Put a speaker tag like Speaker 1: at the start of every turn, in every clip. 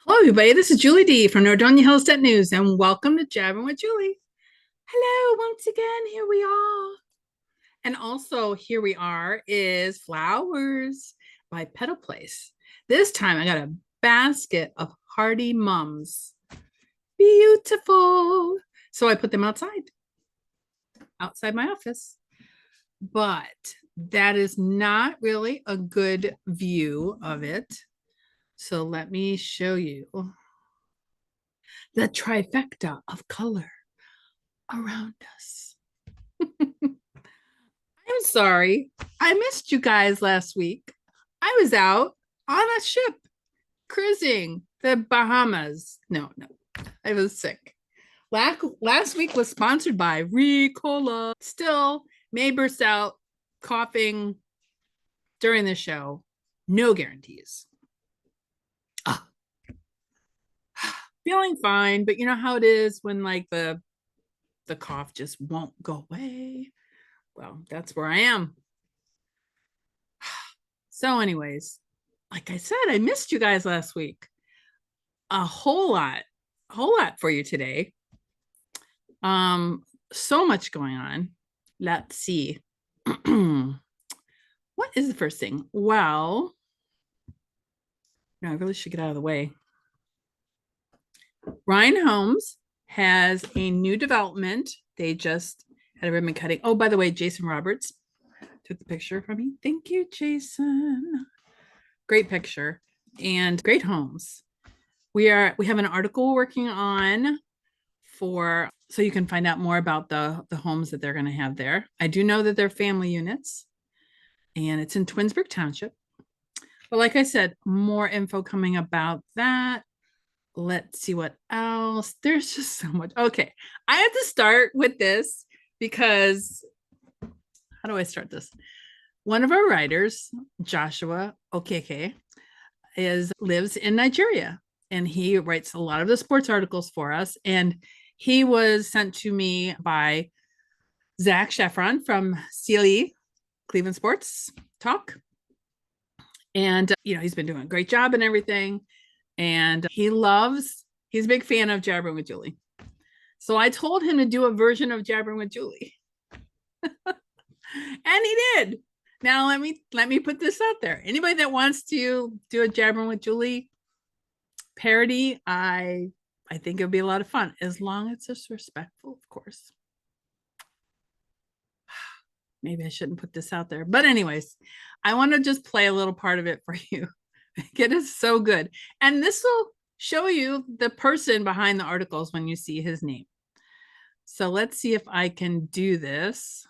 Speaker 1: Hello, everybody. This is Julie D from Nordonia Hillstet News, and welcome to Jabbering with Julie. Hello, once again, here we are. And also, here we are is Flowers by Petal Place. This time, I got a basket of hardy mums. Beautiful. So I put them outside my office. But that is not really a good view of it. So let me show you the trifecta of color around us. I'm sorry. I missed you guys last week. I was out on a ship cruising the Bahamas. No, I was sick. Last week was sponsored by Ricola. Still may burst out coughing during the show. No guarantees. Ah, feeling fine, but you know how it is when like the cough just won't go away. Well, that's where I am. So, anyways, like I said, I missed you guys last week. A whole lot for you today. So much going on. Let's see. What is the first thing? Well, no, I really should get out of the way. Ryan Holmes has a new development. They just had a ribbon cutting. Oh, by the way, Jason Roberts took the picture from me. Thank you, Jason. Great picture and great homes. We have an article working on for so you can find out more about the homes that they're going to have there. I do know that they're family units and it's in Twinsburg Township. But like I said, more info coming about that. Let's see what else. There's just so much. Okay. I have to start with this because how do I start this? One of our writers, Joshua Okeke, lives in Nigeria and he writes a lot of the sports articles for us. And he was sent to me by Zach Sheffron from CLE Cleveland Sports Talk. And, he's been doing a great job and everything. And he's a big fan of Jabbering with Julie. So I told him to do a version of Jabbering with Julie. And he did. Now let me put this out there. Anybody that wants to do a Jabbering with Julie parody, I think it'll be a lot of fun, as long as it's respectful, of course. Maybe I shouldn't put this out there. But anyways, I want to just play a little part of it for you. It is so good. And this will show you the person behind the articles when you see his name. So let's see if I can do this.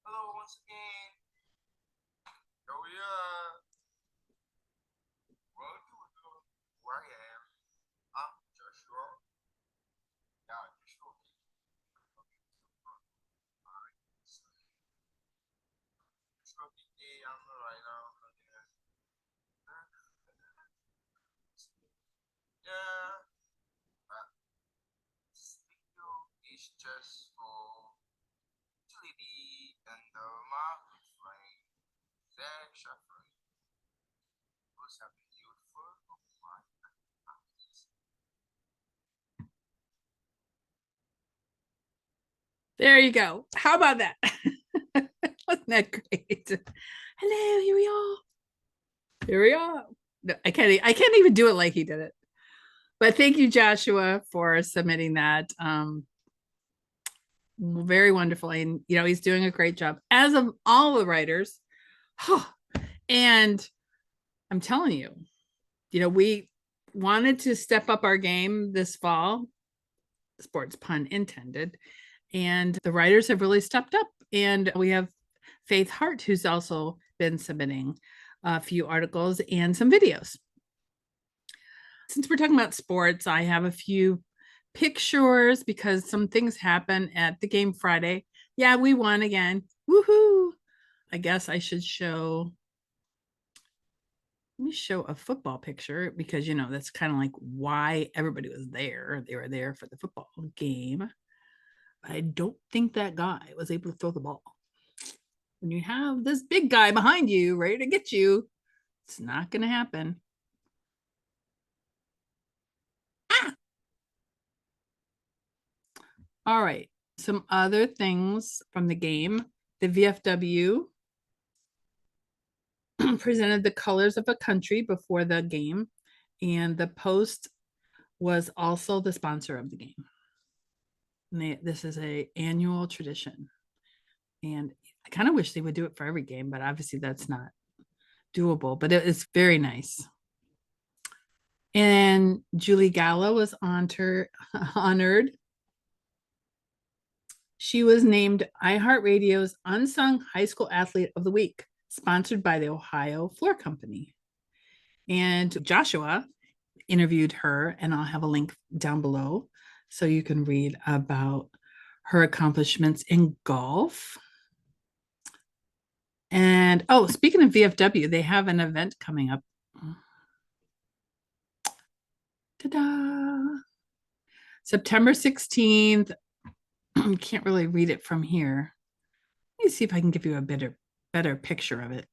Speaker 1: Hello once again. Here we are. Welcome to where I am. I'm Joshua. Yeah, Joshua. I'm right now. Yeah, this video is just for utility and my friend Zach Sheffer, who's a beautiful of my eyes. There you go. How about that? Wasn't that great? Hello, here we are. Here we are. No, I can't even do it like he did it. But thank you, Joshua, for submitting that. Very wonderful. And he's doing a great job, as of all the writers. And I'm telling you, we wanted to step up our game this fall, sports pun intended. And the writers have really stepped up. And we have Faith Hart, who's also been submitting a few articles and some videos. Since we're talking about sports, I have a few pictures because some things happen at the game Friday. Yeah, we won again. Woohoo! I guess I should show Let me show a football picture because, that's kind of like why everybody was there. They were there for the football game. But I don't think that guy was able to throw the ball. When you have this big guy behind you ready to get you, it's not going to happen. Ah! All right. Some other things from the game. The VFW presented the colors of a country before the game, and the Post was also the sponsor of the game. And this is an annual tradition, and I kind of wish they would do it for every game, but obviously that's not doable, but it's very nice. And Julie Gallo was honored. She was named iHeartRadio's Unsung High School Athlete of the Week, sponsored by the Ohio Floor Company. And Joshua interviewed her, and I'll have a link down below so you can read about her accomplishments in golf. And speaking of VFW, they have an event coming up. Ta-da! September 16th. Can't really read it from here. Let me see if I can give you a better picture of it.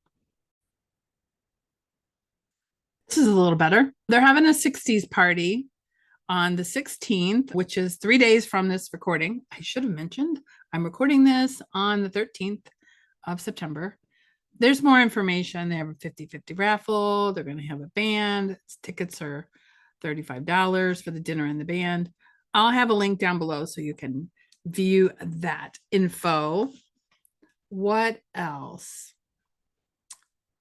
Speaker 1: This is a little better. They're having a 60s party on the 16th, which is 3 days from this recording. I should have mentioned I'm recording this on the 13th of September. There's more information. They have a 50-50 raffle. They're going to have a band. Tickets are $35 for the dinner and the band. I'll have a link down below so you can view that info. What else?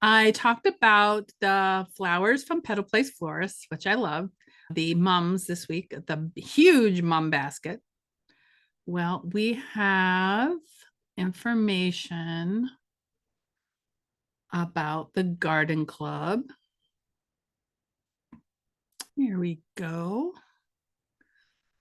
Speaker 1: I talked about the flowers from Petal Place Florists, which I love. The mums this week, the huge mum basket. Well, we have information about the garden club. Here we go.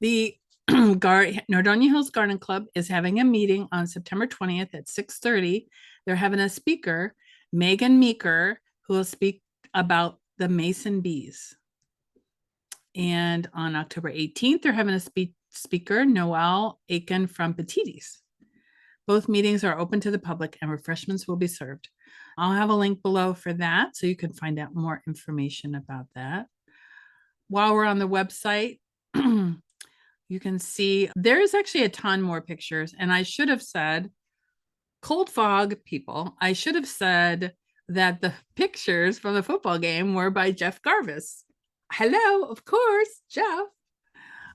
Speaker 1: The Nordonia Hills Garden Club is having a meeting on September 20th at 6:30. They're having a speaker, Megan Meeker, who will speak about the mason bees. And on October 18th, they're having a speaker, Noelle Aiken from Petites. Both meetings are open to the public and refreshments will be served. I'll have a link below for that so you can find out more information about that. While we're on the website, you can see there's actually a ton more pictures. And I should have said, cold fog people, I should have said that the pictures from the football game were by Jeff Garvis. Hello, of course, Jeff.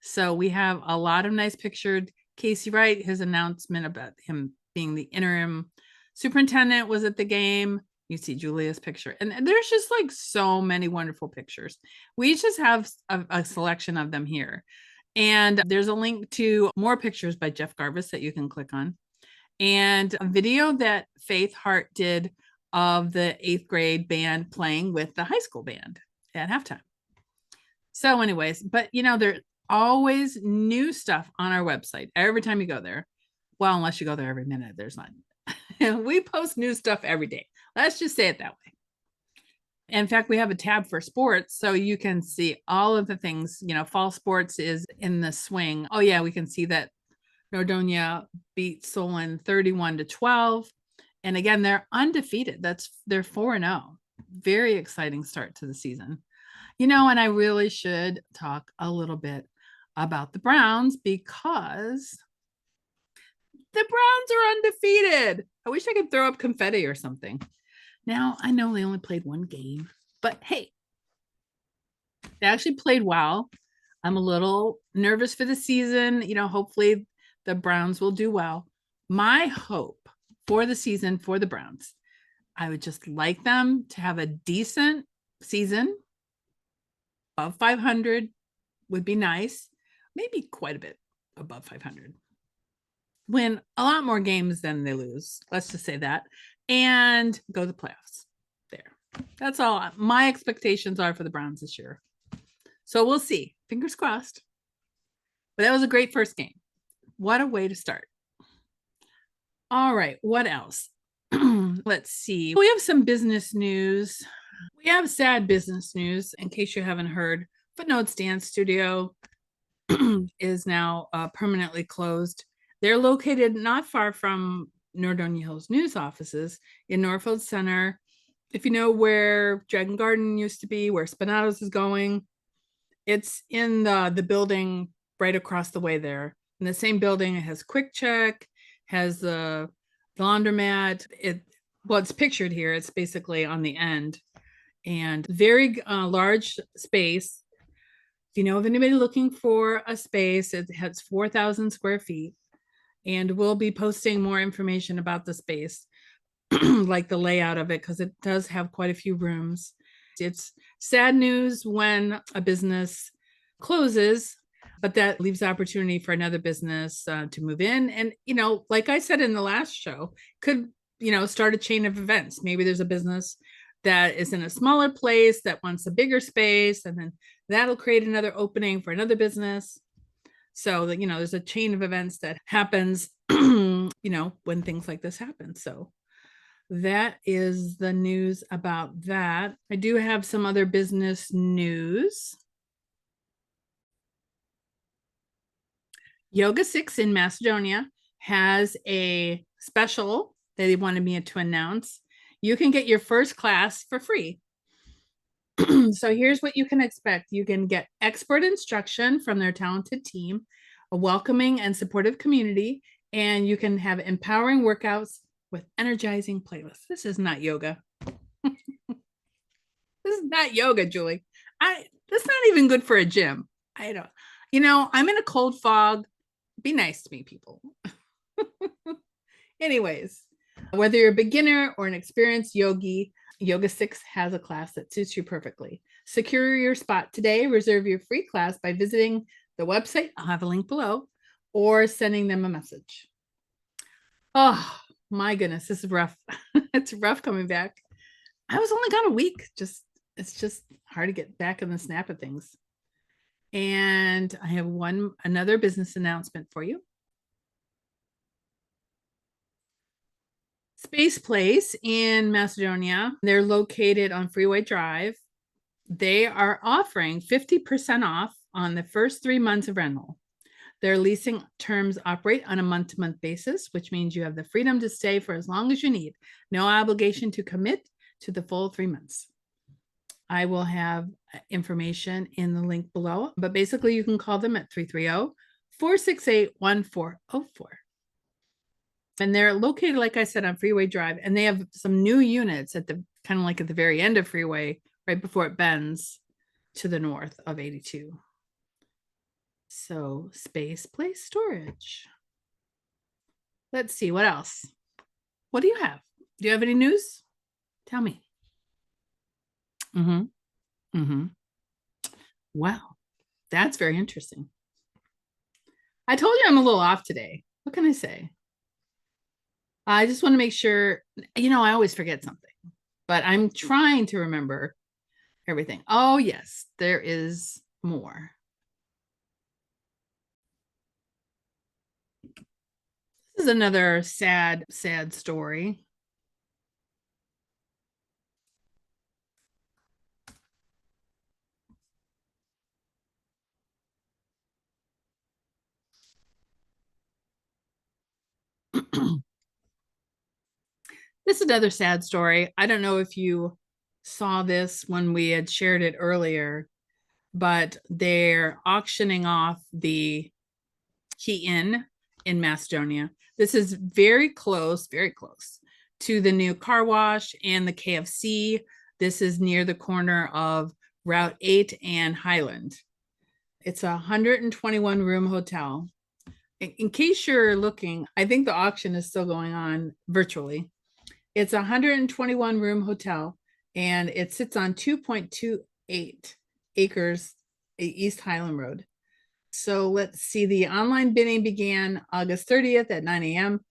Speaker 1: So we have a lot of nice pictures. Casey Wright, his announcement about him being the interim superintendent was at the game. You see Julia's picture. And there's just like so many wonderful pictures. We just have a selection of them here. And there's a link to more pictures by Jeff Garvis that you can click on. And a video that Faith Hart did of the 8th grade band playing with the high school band at halftime. So anyways, but there's always new stuff on our website every time you go there. Well, unless you go there every minute, there's not. We post new stuff every day. Let's just say it that way. In fact, we have a tab for sports, so you can see all of the things. Fall sports is in the swing. Oh yeah, we can see that Nordonia beat Solon 31-12. And again, they're undefeated. They're 4-0. Very exciting start to the season. And I really should talk a little bit about the Browns because the Browns are undefeated. I wish I could throw up confetti or something. Now, I know they only played one game, but hey, they actually played well. I'm a little nervous for the season. Hopefully the Browns will do well. My hope for the season for the Browns, I would just like them to have a decent season. Above 500 would be nice. Maybe quite a bit above 500. Win a lot more games than they lose. Let's just say that. And go to the playoffs. There. That's all my expectations are for the Browns this year. So we'll see. Fingers crossed. But that was a great first game. What a way to start. All right. What else? Let's see. We have some business news. We have sad business news in case you haven't heard. Footnotes Dance Studio is now permanently closed. They're located not far from Nordonia Hills News offices in Northfield Center. If you know where Dragon Garden used to be, where Spinato's is going, it's in the building right across the way there. In the same building, it has Quick Check, has the laundromat. It's pictured here. It's basically on the end, and very large space. If you know of anybody looking for a space, it has 4,000 square feet, and we'll be posting more information about the space, like the layout of it, because it does have quite a few rooms. It's sad news when a business closes, but that leaves opportunity for another business to move in. And, like I said in the last show, could, start a chain of events. Maybe there's a business that is in a smaller place that wants a bigger space, and then that'll create another opening for another business. So that, there's a chain of events that happens, when things like this happen. So that is the news about that. I do have some other business news. Yoga 6 in Macedonia has a special that they wanted me to announce. You can get your first class for free. So here's what you can expect. You can get expert instruction from their talented team, a welcoming and supportive community, and you can have empowering workouts with energizing playlists. This is not yoga. This is not yoga, Julie. That's not even good for a gym. I don't, I'm in a cold fog. Be nice to me, people. Anyways, whether you're a beginner or an experienced yogi, Yoga 6 has a class that suits you perfectly. Secure your spot today. Reserve your free class by visiting the website. I'll have a link below, or sending them a message. Oh my goodness, this is rough. It's rough coming back. I was only gone a week. It's just hard to get back in the snap of things. And I have another business announcement for you. Space Place in Macedonia. They're located on Freeway Drive. They are offering 50% off on the first 3 months of rental. Their leasing terms operate on a month-to-month basis, which means you have the freedom to stay for as long as you need. No obligation to commit to the full 3 months. I will have information in the link below, but basically you can call them at 330-468-1404. And they're located, like I said, on Freeway Drive, and they have some new units at the kind of like at the very end of Freeway, right before it bends to the north of 82. So Space Place Storage. Let's see, what else? What do you have? Do you have any news? Tell me. Wow, that's very interesting. I told you I'm a little off today. What can I say? I just want to make sure, I always forget something, but I'm trying to remember everything. Oh, yes, there is more. This is another sad, sad story. This is another sad story. I don't know if you saw this when we had shared it earlier, but they're auctioning off the Key Inn in Macedonia. This is very close to the new car wash and the KFC. This is near the corner of Route 8 and Highland. It's a 121 room hotel. In case you're looking, I think the auction is still going on virtually. It's a 121 room hotel, and it sits on 2.28 acres East Highland Road. So let's see, the online bidding began August 30th at 9 a.m.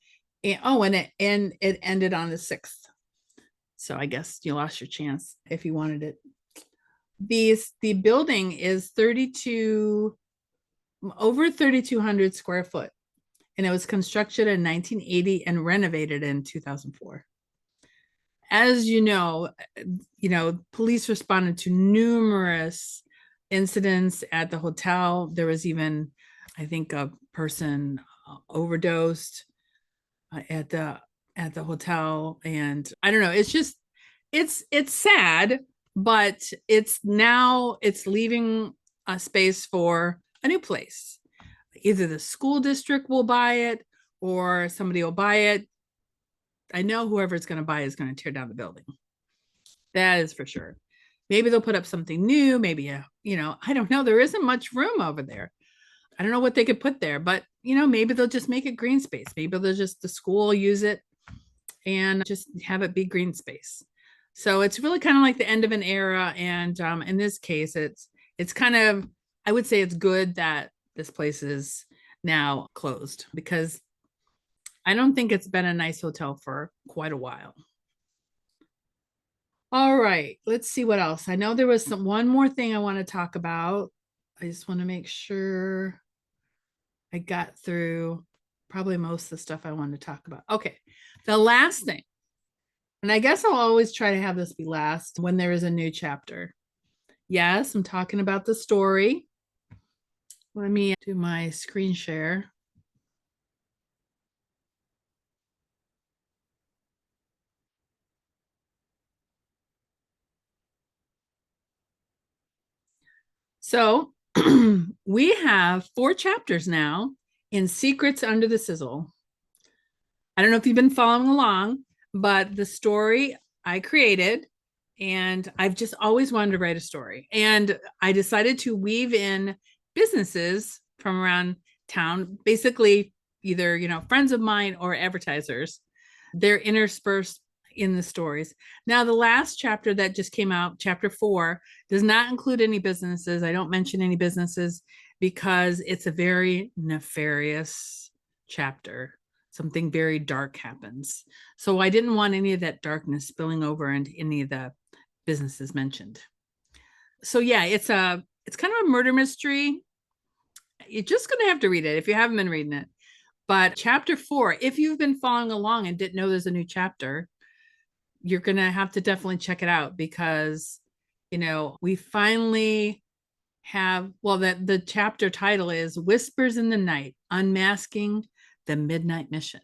Speaker 1: And it ended on the 6th. So I guess you lost your chance if you wanted it. The building is over 3,200 square foot, and it was constructed in 1980 and renovated in 2004. as you know, police responded to numerous incidents at the hotel. There was even, I think, a person overdosed at the hotel, and I don't know. It's just it's sad, but it's leaving a space for a new place. Either the school district will buy it or somebody will buy it. I know whoever's going to buy is going to tear down the building. That is for sure. Maybe they'll put up something new. Maybe I don't know. There isn't much room over there. I don't know what they could put there, but maybe they'll just make it green space. Maybe they'll just the school use it and just have it be green space. So it's really kind of like the end of an era. And in this case, it's kind of, I would say it's good that this place is now closed, because I don't think it's been a nice hotel for quite a while. All right, let's see what else. I know there was one more thing I want to talk about. I just want to make sure I got through probably most of the stuff I wanted to talk about. Okay, the last thing, and I guess I'll always try to have this be last when there is a new chapter. Yes, I'm talking about the story. Let me do my screen share. So we have 4 chapters now in Secrets Under the Sizzle. I don't know if you've been following along, but the story I created, and I've just always wanted to write a story. And I decided to weave in businesses from around town, basically either, friends of mine or advertisers. They're interspersed in the stories. Now, the last chapter that just came out, chapter 4, does not include any businesses. I don't mention any businesses because it's a very nefarious chapter. Something very dark happens. So I didn't want any of that darkness spilling over into any of the businesses mentioned. So yeah, it's kind of a murder mystery. You're just going to have to read it if you haven't been reading it. But chapter 4, if you've been following along and didn't know there's a new chapter, you're going to have to definitely check it out, because, we finally have, well, the chapter title is Whispers in the Night, Unmasking the Midnight Mission.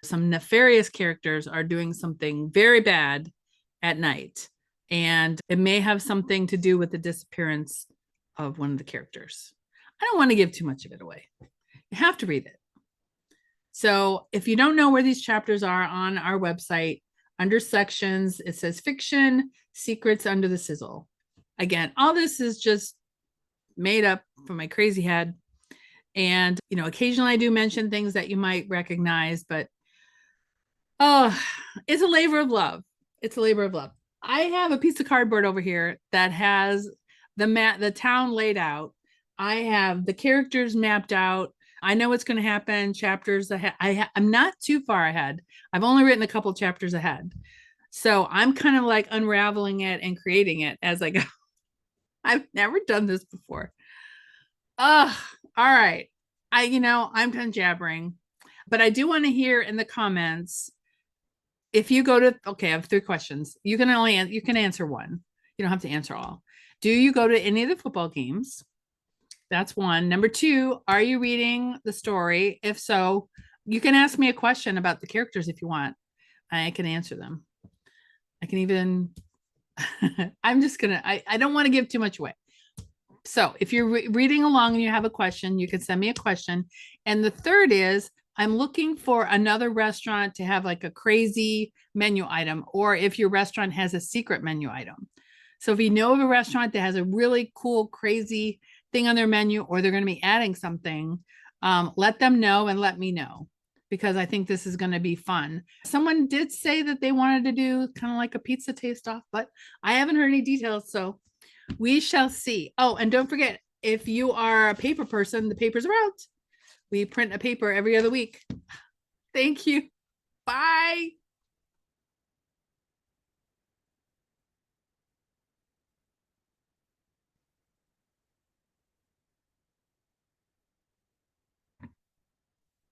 Speaker 1: Some nefarious characters are doing something very bad at night, and it may have something to do with the disappearance of one of the characters. I don't want to give too much of it away. You have to read it. So if you don't know where these chapters are on our website, under sections, it says fiction, secrets under the sizzle. Again, all this is just made up from my crazy head. And, occasionally I do mention things that you might recognize, but it's a labor of love. It's a labor of love. I have a piece of cardboard over here that has the town laid out. I have the characters mapped out. I know what's going to happen chapters ahead. I'm not too far ahead. I've only written a couple chapters ahead. So I'm kind of like unraveling it and creating it as I go. I've never done this before. All right. I'm done jabbering, but I do want to hear in the comments. If you go to, okay, I have 3 questions. You can answer one. You don't have to answer all. Do you go to any of the football games? That's 1. Number 2, are you reading the story? If so, you can ask me a question about the characters if you want. I can answer them. I can even, I don't want to give too much away. So if you're reading along and you have a question, you can send me a question. And the 3rd is, I'm looking for another restaurant to have like a crazy menu item, or if your restaurant has a secret menu item. So if you know of a restaurant that has a really cool, crazy thing on their menu, or they're going to be adding something, let them know and let me know, because I think this is going to be fun. Someone did say that they wanted to do kind of like a pizza taste off, but I haven't heard any details. So we shall see. Oh, and don't forget, if you are a paper person, the papers are out. We print a paper every other week. Thank you. Bye.